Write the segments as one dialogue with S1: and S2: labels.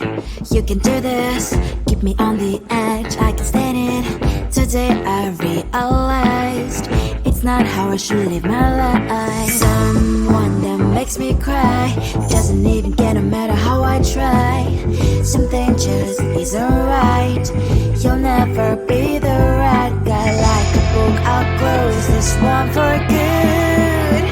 S1: You can do this, keep me on the edge, I can stand it. Today I realized it's not how I should live my life. Someone that makes me cry doesn't even get no matter how I try. Something just isn't right. You'll never be the right guy. Like a book, I'll close this one for good.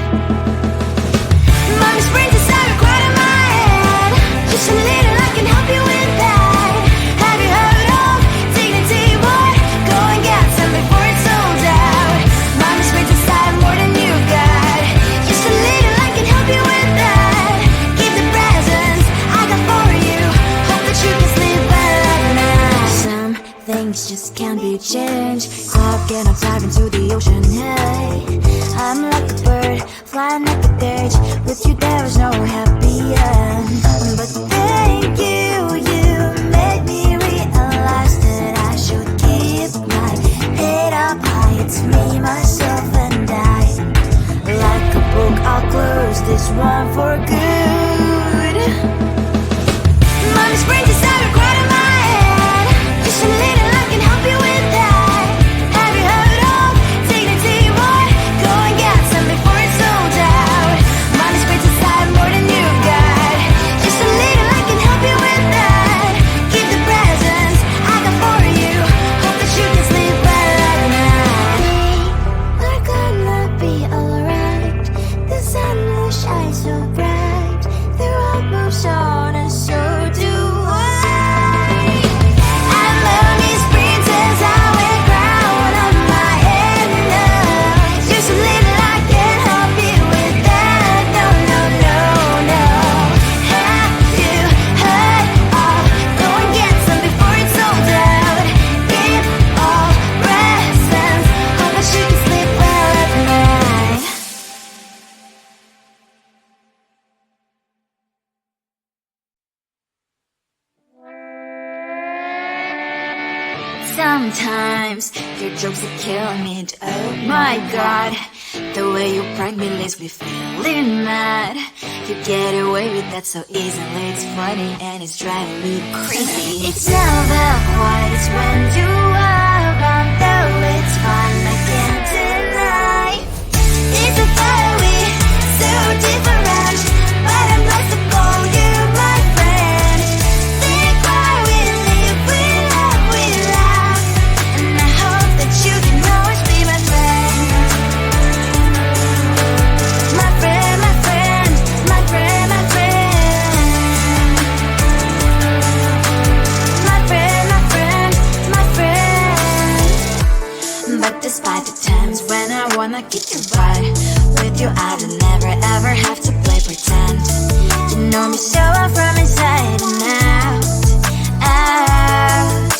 S1: Mommy's brains inside are quite in my head. Just a little, I can help you with that. Have you heard of dignity, boy? Go and get some before it's sold out. Mommy's brains inside more than you got. Just a little, I can help you with that. Give the presents I got for you. Hope that you can sleep well at night. Some things just can't be changed. I'll get on dive into the ocean, hey. I'm like a bird, flying at the cage. With you there is no happy end. But thank you, you made me realize that I should keep my head up high. It's me, myself and I. Like a book, I'll close this one for good. Mommy's brains inside are quite in my head. Just a little, I can help you with that. Have you heard of dignity, boy? Go and get some before it's sold out. Mommy's brains inside more than you got. Just a little, I can help you with that. Keep the presents I got for you. Hope that you can sleep well at night. We're gonna be alright. The sun will shine so bright. The road moves on and so do I. I'm lonely's princess, I wear crown on my head now. Just a little, I can help you with that. No, no, no, no. Have you heard of? Go and get some before it's sold out. Give all presents. Hope that you can sleep well at night. Sometimes your jokes are killing me. Oh my god, the way you prank me leaves me feeling mad. You get away with that so easily. It's funny and it's driving me crazy. It's never quite as when you are around, though it's fun, I can't deny. It's a fiery, so different, but I'm blessed to call you my friend. Think why we live, we love, we laugh, and I hope that you can always be my friend. My friend, my friend, my friend, my friend. My friend, my friend, my friend. But despite the times when I wanna kick your butt, with you I don't never ever have to play pretend. You know me so well from inside and out, out.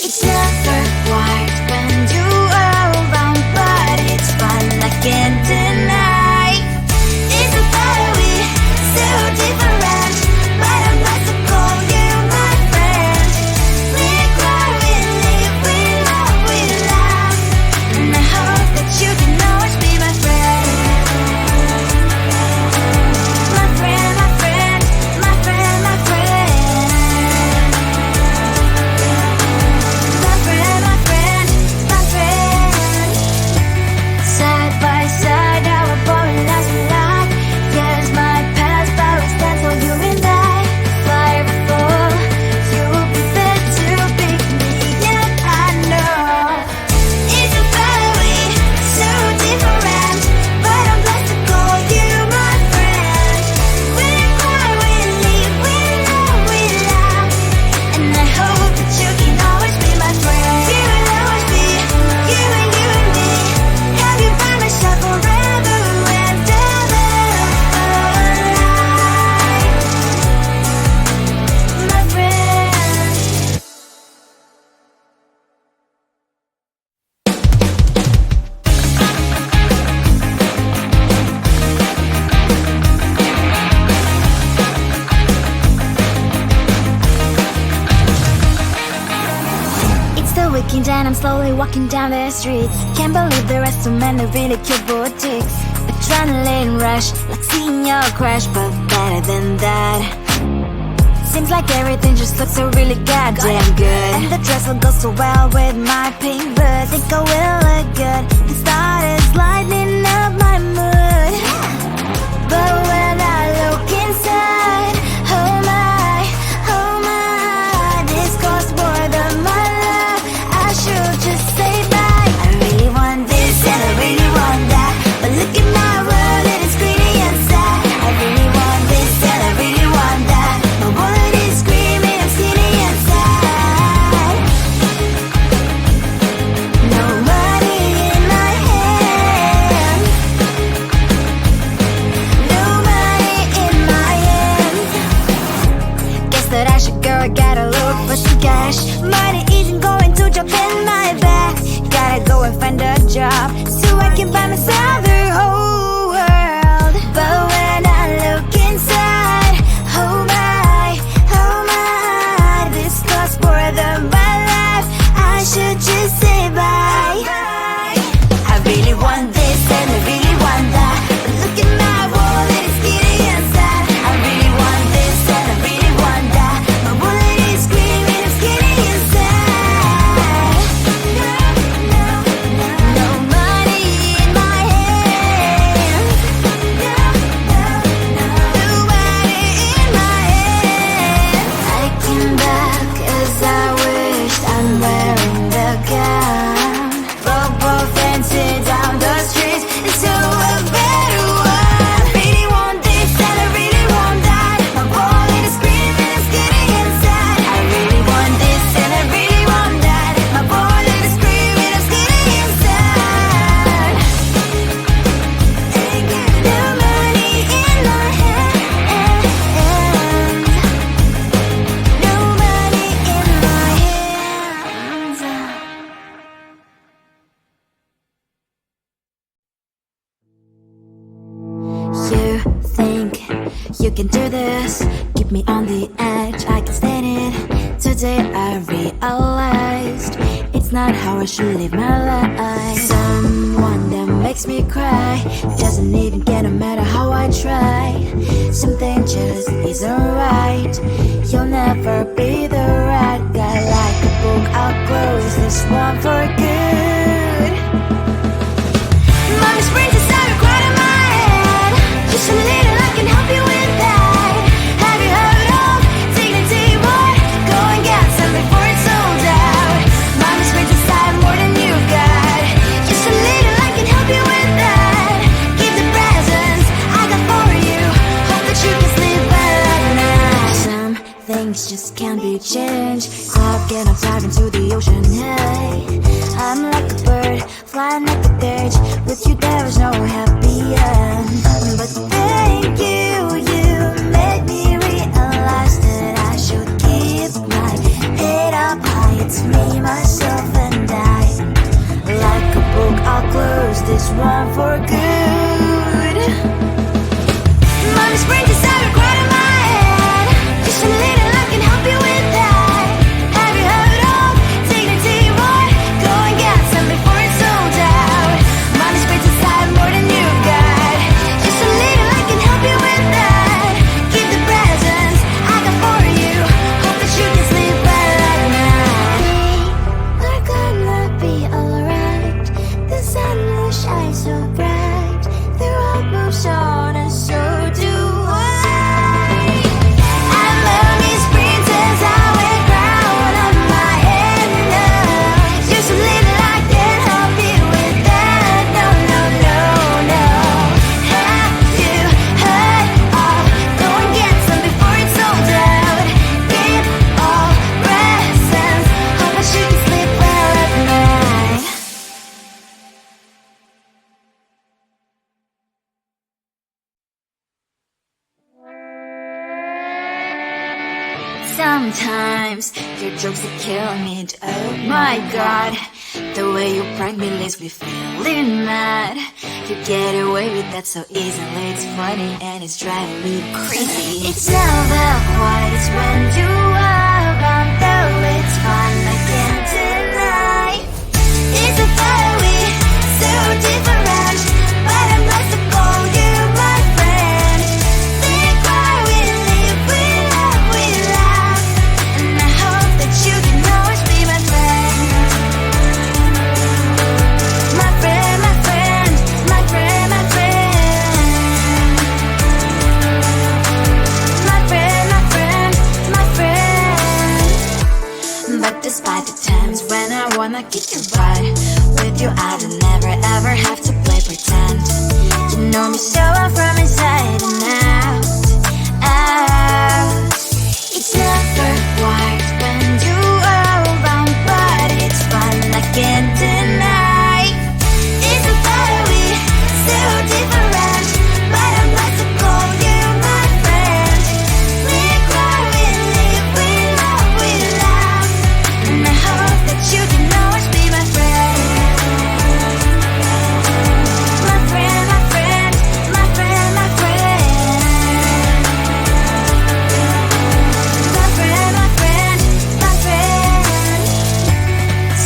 S1: It's never quite when you are around, but it's fun, I can't deny. It's a fiery, so different, but I'm blessed to call you my friend. We cry, we live, we love, we laugh, and I hope that you can always be my friend. My friend, my friend, my friend, my friend. My friend, my friend, my friend. Side by side, our body lasts a lot. Years might pass, but we stand so you and I. Fire before you'll be there to pick me up, I know. It's a fiery, so different, but I'm blessed to call you my friend. We cry, we live, we love, we laugh, and I hope that you can always be my friend. You will always be, you and me. Have you by my side forever and ever, my friend. It's the weekend and I'm slowly walking down the streets. Can't believe there are so many really cute boutiques. Adrenaline rush, like seeing your crush, but better than that. seems like everything just looks so really goddamn good. And the dress will go so well with my pink boots. Think I will look good. The start is lighting up my mood. But when I look inside, oh my, this costs more than my love. I should just say bye. I really want this and I really want that, but look at my world and it's greedy and sad. I really want this and I really want that. My wallet is screaming, I'm skinny and sad. No money in my hand. No money in my hand. Guess that I should go, I gotta look for some cash. Money isn't going to drop in my bag. Gotta go and find a job so I can buy myself the whole world. But when I look inside, oh my, this costs more than my life. I should just say bye. I really want this and I really want that, but look at my wallet, it's skinny and sad. I really want this and I really want that. My wallet is screaming, I'm skinny and sad. No money in my hand. No money in my hand. I came back as I wished. I'm wearing the gown. Rope dancing down the streets into a better one. I really want this and I really want that. My wallet is screaming, it's getting inside. I really want this and I really want that. My wallet is screaming, it's getting inside. No money in my hand. No money in my hands. You think you can do this, keep me on the edge, I can stand it. Today I realized it's not how I should live my life. Someone that makes me cry doesn't even get no matter how I try. Something just isn't right. You'll never be the right guy. Like a book, I'll close this one for good. Mommy springs inside a quite in my head. Just a little, I can help you with that. Have you heard of dignity, boy? Go and get some before it's sold out. Mommy springs inside more than you've got. Just a little, I can help you with that. Keep the presents I got for you. Hope that you can sleep well at night. Some things just can't be changed. I'll get on dive into the ocean, hey. I'm like a bird, flying like a bird. With you there is no happy end. But thank you, you made me realize that I should keep my head up high. It's me, myself and I. Like a book, I'll close this one for good. Mommy springs inside a quite in my head. Just a little, I can help you with that. Have you heard of dignity, boy? Go and get some before it's sold out. Mommy springs inside more than you've got. Just a little, I can help you with that. Keep the presents I got for you. Hope that you can sleep well at night. We're gonna be alright. The sun will shine so bright. The road moves on and so do I. I'm Mommy's princess, I wear crown on my head now. Just a little, I can help you with that. No. Have you heard of? Go and get some before it's sold out. Keep all presents. Hope that you can sleep well at night. Sometimes your jokes that kill me. Oh my god, the way you prank me leaves me feeling mad. You get away with that so easily. It's funny and it's driving me crazy. It's never quite as when you are around, though it's fun, I can't deny. It's a fire we so different, but I must have called you my friend. Think why we live, we love, we laugh. I'ma kick your butt. With you I don't never ever have to play pretend. You know me so well from inside and out, out. It's never quiet when you are around, but it's fun, I can't deny. It's a better we, so different, but I'm blessed to call you my friend. We cry, we live, we love, we laugh, and I hope that you can always be my friend. My friend, my friend, my friend, my friend. My friend, my friend, my friend.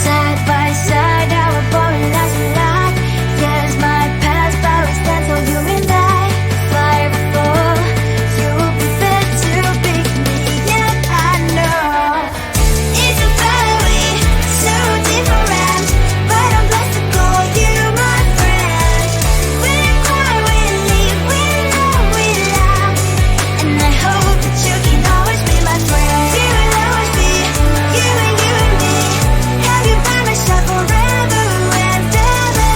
S1: Side by side, our body lies a lot. Yes, my past, but we stand so you and I. Fly before you prefer to pick me, yet I know it's a better way, so different, but I'm blessed to call you my friend. We cry, we live, we love, we laugh, and I hope that you can always be my friend. You will always be you and me. Have you by my side forever and ever.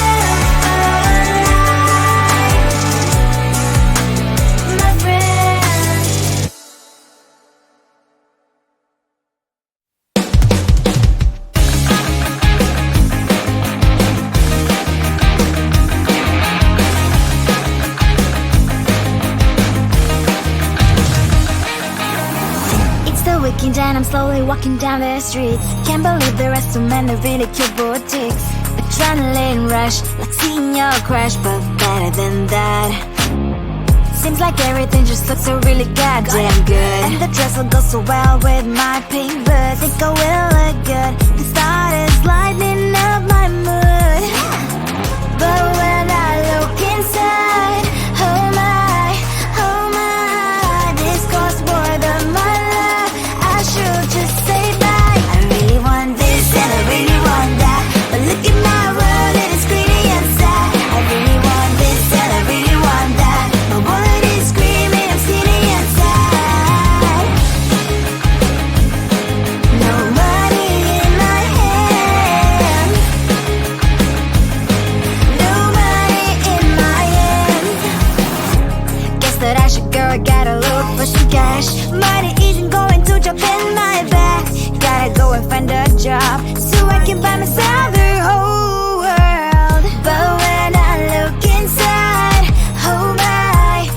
S1: My friend. It's the weekend and I'm slowly walking down the streets. Can't believe there are so many really cute boutiques. Adrenaline rush, like seeing your crush, but better than that. Seems like everything just looks so really goddamn good, and the dress will go so well with my pink boots. Think I will look good, the start is lighting up my mood. But when I look inside, oh my, this costs more than my love. I should just say bye. I really want this and I really want that, but look at my world, it is pretty and sad. I really want this and I really want that, my wallet is screaming, I'm skinny and sad. No money in my hand, no money in my hand. Guess that I should go, I gotta look for some cash. Money isn't going to drop in my bag. Gotta go and find a job so I can buy myself the whole world. But when I look inside, oh my,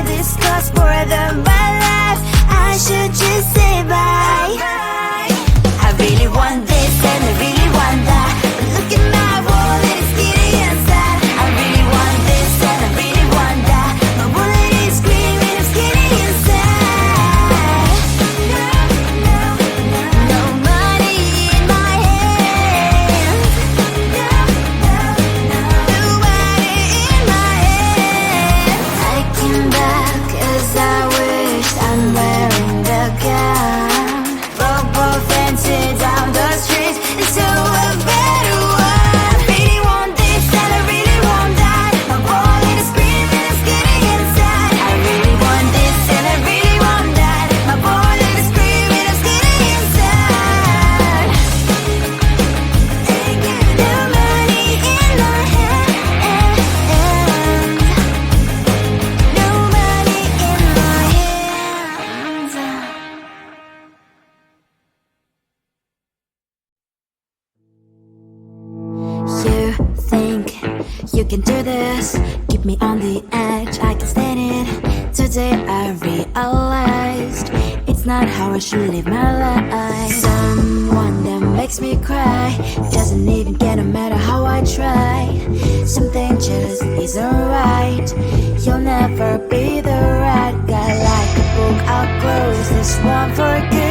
S1: this costs more than my life. I should just say bye. I really want this and I really want that, but look at my wallet, it's skinny and sad. I really want this and I really want that, my wallet is screaming, I'm skinny and sad. No money in my hand, no money in my hand. I came back 'cause I wish I'm wearing the gown. Bobo fancy down the streets into a better one. I really want this and I really want that, my wallet is screaming, I'm skinny inside. I really want this and I really want that, my wallet is screaming, I'm skinny inside. No money in my hand, no money in my hand. You think you can do this, keep me on the edge, I can stand it. Today I realized it's not how I should live my life. Someone that makes me cry doesn't even get, no matter how I try. Something just isn't right, you'll never be the right guy. Like a book, I'll close this one for good.